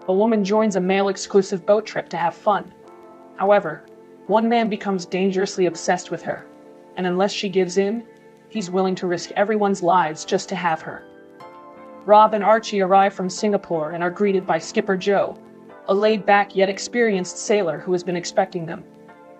A woman joins a male-exclusive boat trip to have fun. However, one man becomes dangerously obsessed with her, and unless she gives in, he's willing to risk everyone's lives just to have her. Rob and Archie arrive from Singapore and are greeted by Skipper Joe, a laid-back yet experienced sailor who has been expecting them.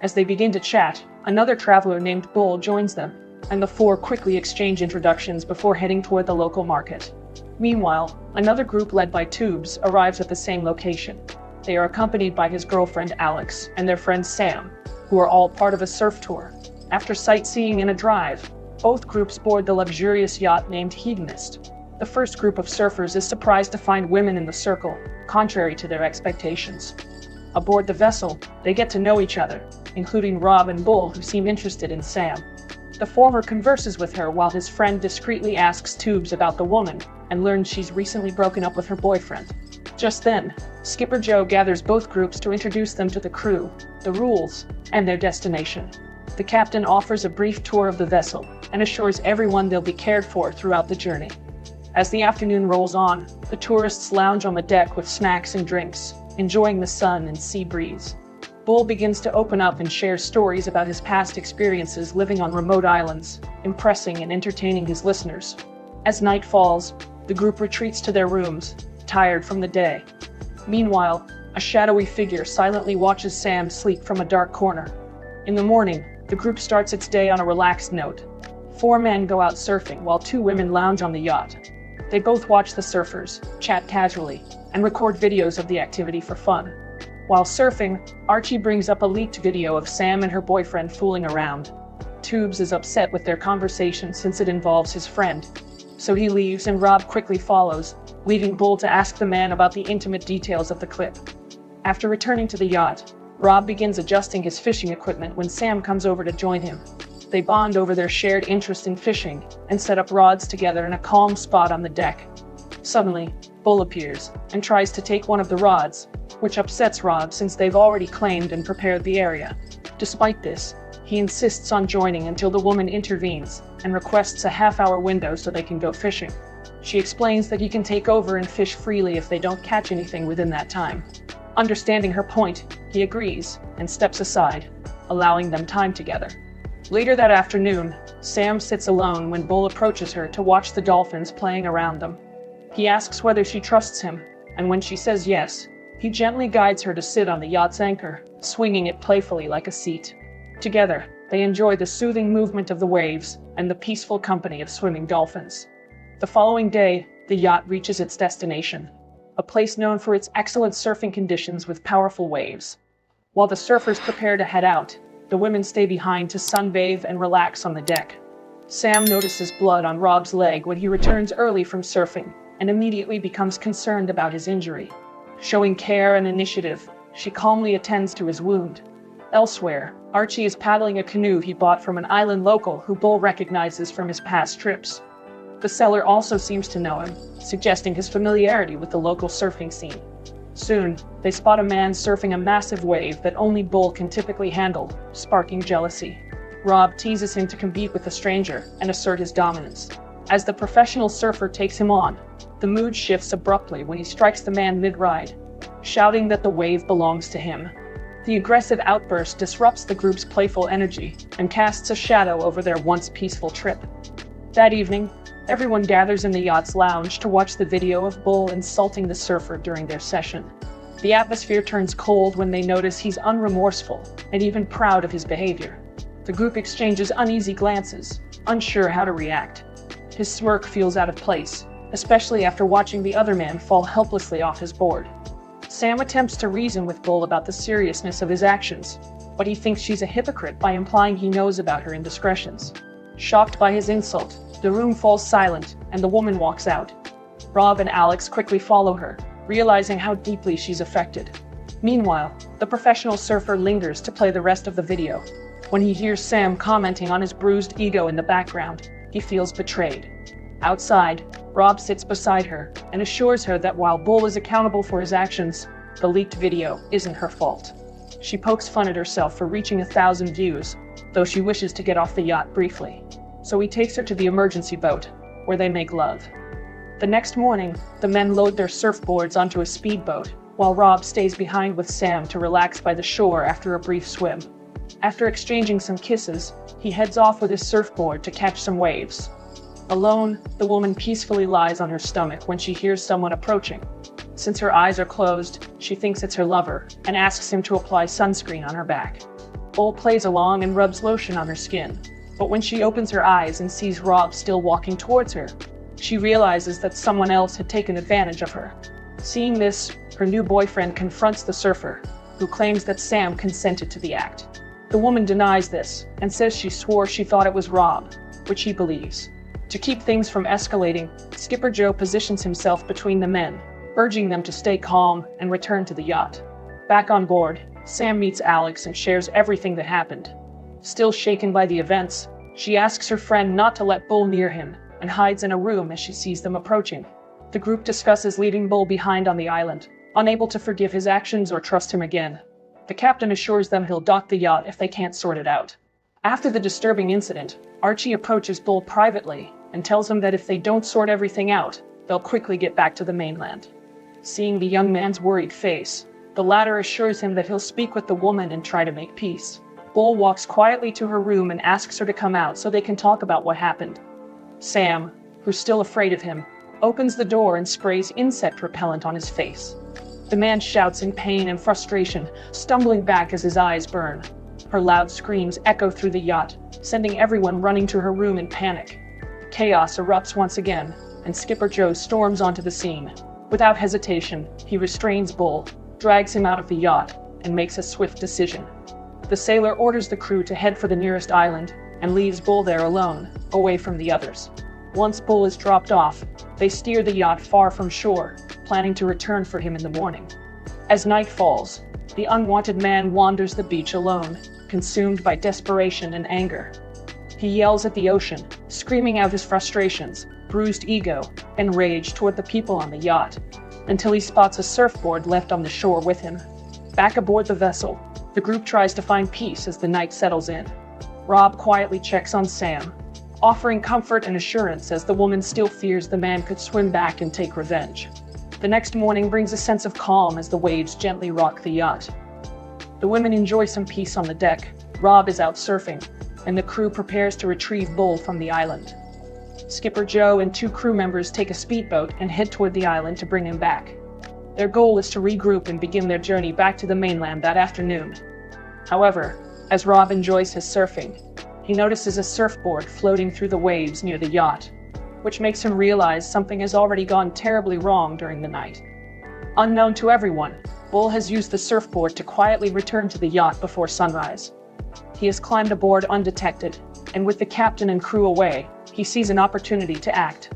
As they begin to chat, another traveler named Bull joins them, and the four quickly exchange introductions before heading toward the local market. Meanwhile, another group led by Tubes arrives at the same location. They are accompanied by his girlfriend Alex and their friend Sam, who are all part of a surf tour. After sightseeing and a drive, both groups board the luxurious yacht named Hedonist. The first group of surfers is surprised to find women in the circle, contrary to their expectations. Aboard the vessel, they get to know each other, including Rob and Bull, who seem interested in Sam. The former converses with her while his friend discreetly asks Tubes about the woman and learns she's recently broken up with her boyfriend. Just then, Skipper Joe gathers both groups to introduce them to the crew, the rules, and their destination. The captain offers a brief tour of the vessel and assures everyone they'll be cared for throughout the journey. As the afternoon rolls on, the tourists lounge on the deck with snacks and drinks, enjoying the sun and sea breeze. Bull begins to open up and share stories about his past experiences living on remote islands, impressing and entertaining his listeners. As night falls, the group retreats to their rooms, tired from the day. Meanwhile, a shadowy figure silently watches Sam sleep from a dark corner. In the morning, the group starts its day on a relaxed note. 4 men go out surfing while 2 women lounge on the yacht. They both watch the surfers, chat casually, and record videos of the activity for fun. While surfing, Archie brings up a leaked video of Sam and her boyfriend fooling around. Tubes is upset with their conversation since it involves his friend, so he leaves and Rob quickly follows, leaving Bull to ask the man about the intimate details of the clip. After returning to the yacht, Rob begins adjusting his fishing equipment when Sam comes over to join him. They bond over their shared interest in fishing and set up rods together in a calm spot on the deck. Suddenly, Bull appears and tries to take one of the rods, which upsets Rob since they've already claimed and prepared the area. Despite this, he insists on joining until the woman intervenes and requests a half-hour window so they can go fishing. She explains that he can take over and fish freely if they don't catch anything within that time. Understanding her point, he agrees and steps aside, allowing them time together. Later that afternoon, Sam sits alone when Bull approaches her to watch the dolphins playing around them. He asks whether she trusts him, and when she says yes, he gently guides her to sit on the yacht's anchor, swinging it playfully like a seat. Together, they enjoy the soothing movement of the waves and the peaceful company of swimming dolphins. The following day, the yacht reaches its destination, a place known for its excellent surfing conditions with powerful waves. While the surfers prepare to head out, the women stay behind to sunbathe and relax on the deck. Sam notices blood on Rob's leg when he returns early from surfing and immediately becomes concerned about his injury. Showing care and initiative, she calmly attends to his wound. Elsewhere, Archie is paddling a canoe he bought from an island local who Bull recognizes from his past trips. The seller also seems to know him, suggesting his familiarity with the local surfing scene. Soon, they spot a man surfing a massive wave that only Bull can typically handle, sparking jealousy. Rob teases him to compete with the stranger and assert his dominance. As the professional surfer takes him on, the mood shifts abruptly when he strikes the man mid-ride, shouting that the wave belongs to him. The aggressive outburst disrupts the group's playful energy and casts a shadow over their once peaceful trip. That evening, everyone gathers in the yacht's lounge to watch the video of Bull insulting the surfer during their session. The atmosphere turns cold when they notice he's unremorseful and even proud of his behavior. The group exchanges uneasy glances, unsure how to react. His smirk feels out of place, especially after watching the other man fall helplessly off his board. Sam attempts to reason with Bull about the seriousness of his actions, but he thinks she's a hypocrite by implying he knows about her indiscretions. Shocked by his insult, the room falls silent and the woman walks out. Rob and Alex quickly follow her, realizing how deeply she's affected. Meanwhile, the professional surfer lingers to play the rest of the video. When he hears Sam commenting on his bruised ego in the background, he feels betrayed. Outside, Rob sits beside her and assures her that while Bull is accountable for his actions, the leaked video isn't her fault. She pokes fun at herself for reaching 1,000 views, though she wishes to get off the yacht briefly. So he takes her to the emergency boat, where they make love. The next morning, the men load their surfboards onto a speedboat while Rob stays behind with Sam to relax by the shore after a brief swim. After exchanging some kisses, he heads off with his surfboard to catch some waves. Alone, the woman peacefully lies on her stomach when she hears someone approaching. Since her eyes are closed, she thinks it's her lover and asks him to apply sunscreen on her back. Bull plays along and rubs lotion on her skin, but when she opens her eyes and sees Rob still walking towards her, she realizes that someone else had taken advantage of her. Seeing this, her new boyfriend confronts the surfer, who claims that Sam consented to the act. The woman denies this and says she swore she thought it was Rob, which he believes. To keep things from escalating, Skipper Joe positions himself between the men, urging them to stay calm and return to the yacht. Back on board, Sam meets Alex and shares everything that happened. Still shaken by the events, she asks her friend not to let Bull near him and hides in a room as she sees them approaching. The group discusses leaving Bull behind on the island, unable to forgive his actions or trust him again. The captain assures them he'll dock the yacht if they can't sort it out. After the disturbing incident, Archie approaches Bull privately and tells him that if they don't sort everything out, they'll quickly get back to the mainland. Seeing the young man's worried face, the latter assures him that he'll speak with the woman and try to make peace. Bull walks quietly to her room and asks her to come out so they can talk about what happened. Sam, who's still afraid of him, opens the door and sprays insect repellent on his face. The man shouts in pain and frustration, stumbling back as his eyes burn. Her loud screams echo through the yacht, sending everyone running to her room in panic. Chaos erupts once again, and Skipper Joe storms onto the scene. Without hesitation, he restrains Bull, drags him out of the yacht, and makes a swift decision. The sailor orders the crew to head for the nearest island and leaves Bull there alone, away from the others. Once Bull is dropped off, they steer the yacht far from shore, planning to return for him in the morning. As night falls, the unwanted man wanders the beach alone, consumed by desperation and anger. He yells at the ocean, screaming out his frustrations, bruised ego, and rage toward the people on the yacht, until he spots a surfboard left on the shore with him. Back aboard the vessel, the group tries to find peace as the night settles in. Rob quietly checks on Sam, offering comfort and assurance as the woman still fears the man could swim back and take revenge. The next morning brings a sense of calm as the waves gently rock the yacht. The women enjoy some peace on the deck. Rob is out surfing, and the crew prepares to retrieve Bull from the island. Skipper Joe and 2 crew members take a speedboat and head toward the island to bring him back. Their goal is to regroup and begin their journey back to the mainland that afternoon. However, as Rob enjoys his surfing, he notices a surfboard floating through the waves near the yacht, which makes him realize something has already gone terribly wrong during the night. Unknown to everyone, Bull has used the surfboard to quietly return to the yacht before sunrise. He has climbed aboard undetected, and with the captain and crew away, he sees an opportunity to act.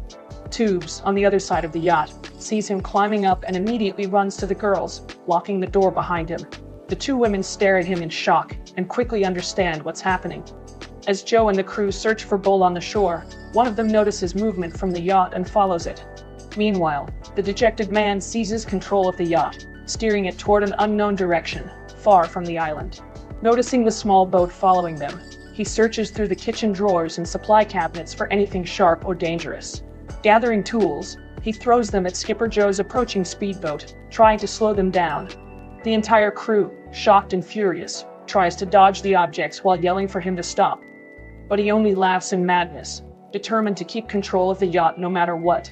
Tubes, on the other side of the yacht, sees him climbing up and immediately runs to the girls, locking the door behind him. The 2 women stare at him in shock and quickly understand what's happening. As Joe and the crew search for Bull on the shore, one of them notices movement from the yacht and follows it. Meanwhile, the dejected man seizes control of the yacht, steering it toward an unknown direction, far from the island. Noticing the small boat following them, he searches through the kitchen drawers and supply cabinets for anything sharp or dangerous. Gathering tools, he throws them at Skipper Joe's approaching speedboat, trying to slow them down. The entire crew, shocked and furious, tries to dodge the objects while yelling for him to stop. But he only laughs in madness, determined to keep control of the yacht no matter what.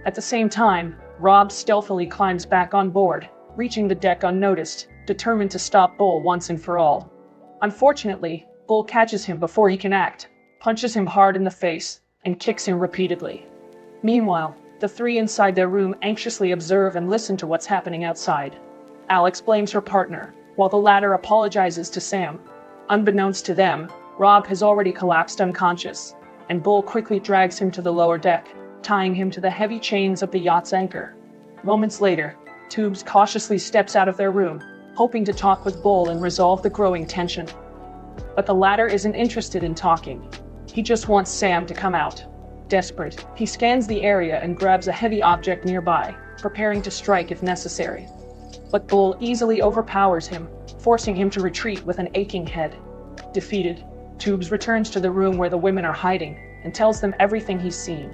At the same time, Rob stealthily climbs back on board, reaching the deck unnoticed, determined to stop Bull once and for all. Unfortunately, Bull catches him before he can act, punches him hard in the face, and kicks him repeatedly. Meanwhile, the 3 inside their room anxiously observe and listen to what's happening outside. Alex blames her partner, while the latter apologizes to Sam. Unbeknownst to them, Rob has already collapsed unconscious, and Bull quickly drags him to the lower deck, tying him to the heavy chains of the yacht's anchor. Moments later, Tubes cautiously steps out of their room, hoping to talk with Bull and resolve the growing tension. But the latter isn't interested in talking. He just wants Sam to come out. Desperate, he scans the area and grabs a heavy object nearby, preparing to strike if necessary. But Bull easily overpowers him, forcing him to retreat with an aching head. Defeated, Tubes returns to the room where the women are hiding and tells them everything he's seen.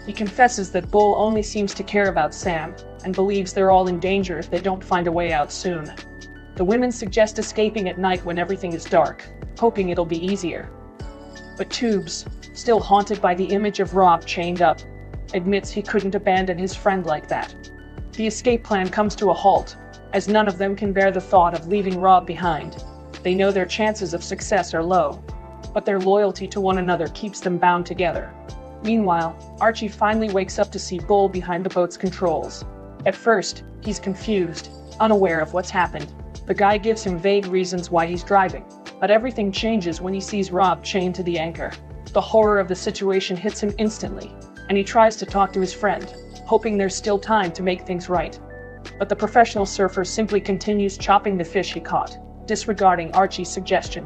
He confesses that Bull only seems to care about Sam, and believes they're all in danger if they don't find a way out soon. The women suggest escaping at night when everything is dark, hoping it'll be easier. But Tubes, still haunted by the image of Rob chained up, admits he couldn't abandon his friend like that. The escape plan comes to a halt, as none of them can bear the thought of leaving Rob behind. They know their chances of success are low, but their loyalty to one another keeps them bound together. Meanwhile, Archie finally wakes up to see Bull behind the boat's controls. At first, he's confused, unaware of what's happened. The guy gives him vague reasons why he's driving, but everything changes when he sees Rob chained to the anchor. The horror of the situation hits him instantly, and he tries to talk to his friend, hoping there's still time to make things right. But the professional surfer simply continues chopping the fish he caught, disregarding Archie's suggestion.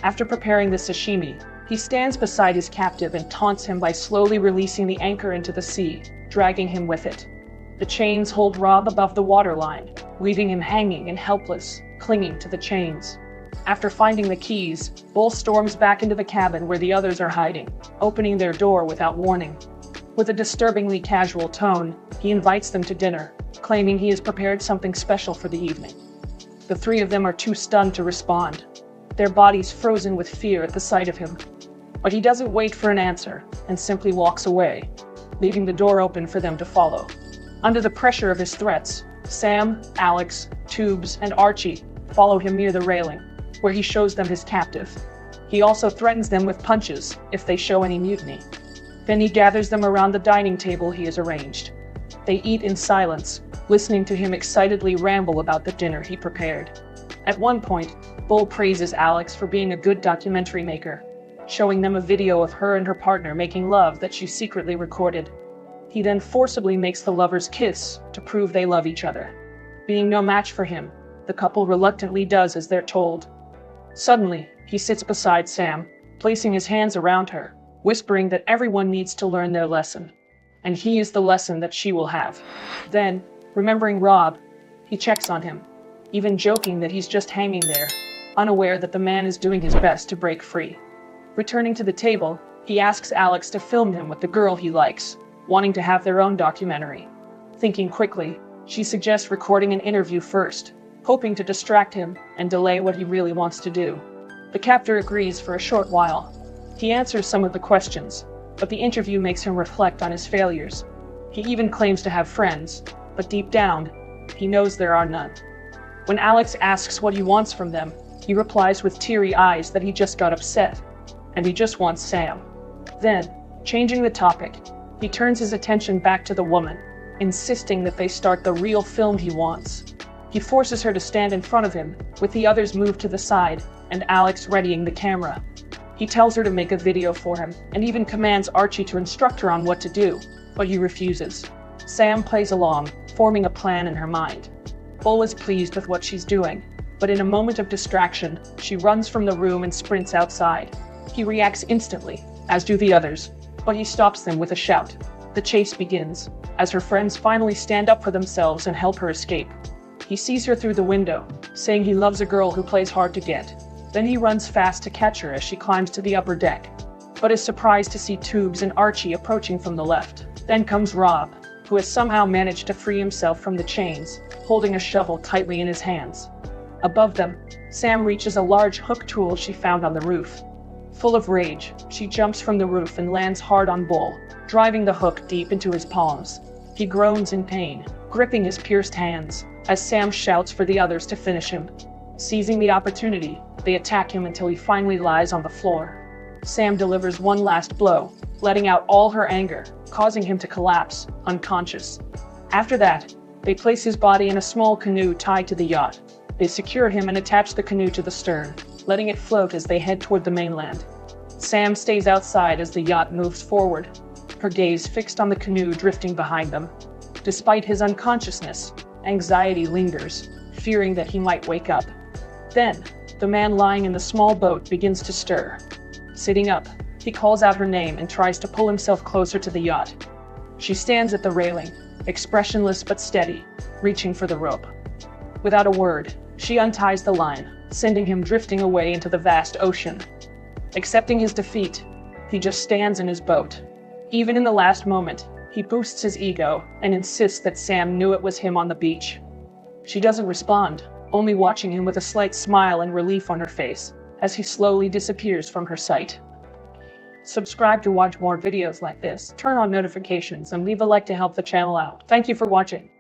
After preparing the sashimi, he stands beside his captive and taunts him by slowly releasing the anchor into the sea, dragging him with it. The chains hold Rob above the waterline, leaving him hanging and helpless, clinging to the chains. After finding the keys, Bull storms back into the cabin where the others are hiding, opening their door without warning. With a disturbingly casual tone, he invites them to dinner, claiming he has prepared something special for the evening. The three of them are too stunned to respond, their bodies frozen with fear at the sight of him. But he doesn't wait for an answer and simply walks away, leaving the door open for them to follow. Under the pressure of his threats, Sam, Alex, Tubes, and Archie follow him near the railing, where he shows them his captive. He also threatens them with punches if they show any mutiny. Then he gathers them around the dining table he has arranged. They eat in silence, listening to him excitedly ramble about the dinner he prepared. At one point, Bull praises Alex for being a good documentary maker, showing them a video of her and her partner making love that she secretly recorded. He then forcibly makes the lovers kiss to prove they love each other. Being no match for him, the couple reluctantly does as they're told. Suddenly, he sits beside Sam, placing his hands around her, whispering that everyone needs to learn their lesson, and he is the lesson that she will have. Then, remembering Rob, he checks on him, even joking that he's just hanging there, unaware that the man is doing his best to break free. Returning to the table, he asks Alex to film him with the girl he likes, wanting to have their own documentary. Thinking quickly, she suggests recording an interview first, hoping to distract him and delay what he really wants to do. The captor agrees for a short while. He answers some of the questions, but the interview makes him reflect on his failures. He even claims to have friends, but deep down, he knows there are none. When Alex asks what he wants from them, he replies with teary eyes that he just got upset, and he just wants Sam. Then, changing the topic, he turns his attention back to the woman, insisting that they start the real film he wants. He forces her to stand in front of him, with the others moved to the side, and Alex readying the camera. He tells her to make a video for him, and even commands Archie to instruct her on what to do, but he refuses. Sam plays along, forming a plan in her mind. Bull is pleased with what she's doing, but in a moment of distraction, she runs from the room and sprints outside. He reacts instantly, as do the others, but he stops them with a shout. The chase begins, as her friends finally stand up for themselves and help her escape. He sees her through the window, saying he loves a girl who plays hard to get. Then he runs fast to catch her as she climbs to the upper deck, but is surprised to see Tubes and Archie approaching from the left. Then comes Rob, who has somehow managed to free himself from the chains, holding a shovel tightly in his hands. Above them, Sam reaches a large hook tool she found on the roof. Full of rage, she jumps from the roof and lands hard on Bull, driving the hook deep into his palms. He groans in pain, gripping his pierced hands, as Sam shouts for the others to finish him. Seizing the opportunity, they attack him until he finally lies on the floor. Sam delivers one last blow, letting out all her anger, causing him to collapse, unconscious. After that, they place his body in a small canoe tied to the yacht. They secure him and attach the canoe to the stern, letting it float as they head toward the mainland. Sam stays outside as the yacht moves forward, her gaze fixed on the canoe drifting behind them. Despite his unconsciousness, anxiety lingers, fearing that he might wake up. Then, the man lying in the small boat begins to stir. Sitting up, he calls out her name and tries to pull himself closer to the yacht. She stands at the railing, expressionless but steady, reaching for the rope. Without a word, she unties the line, sending him drifting away into the vast ocean. Accepting his defeat, he just stands in his boat. Even in the last moment, He boosts his ego and insists that Sam knew it was him on the beach. She doesn't respond, only watching him with a slight smile and relief on her face as he slowly disappears from her sight. Subscribe to watch more videos like this, turn on notifications, and leave a like to help the channel out. Thank you for watching.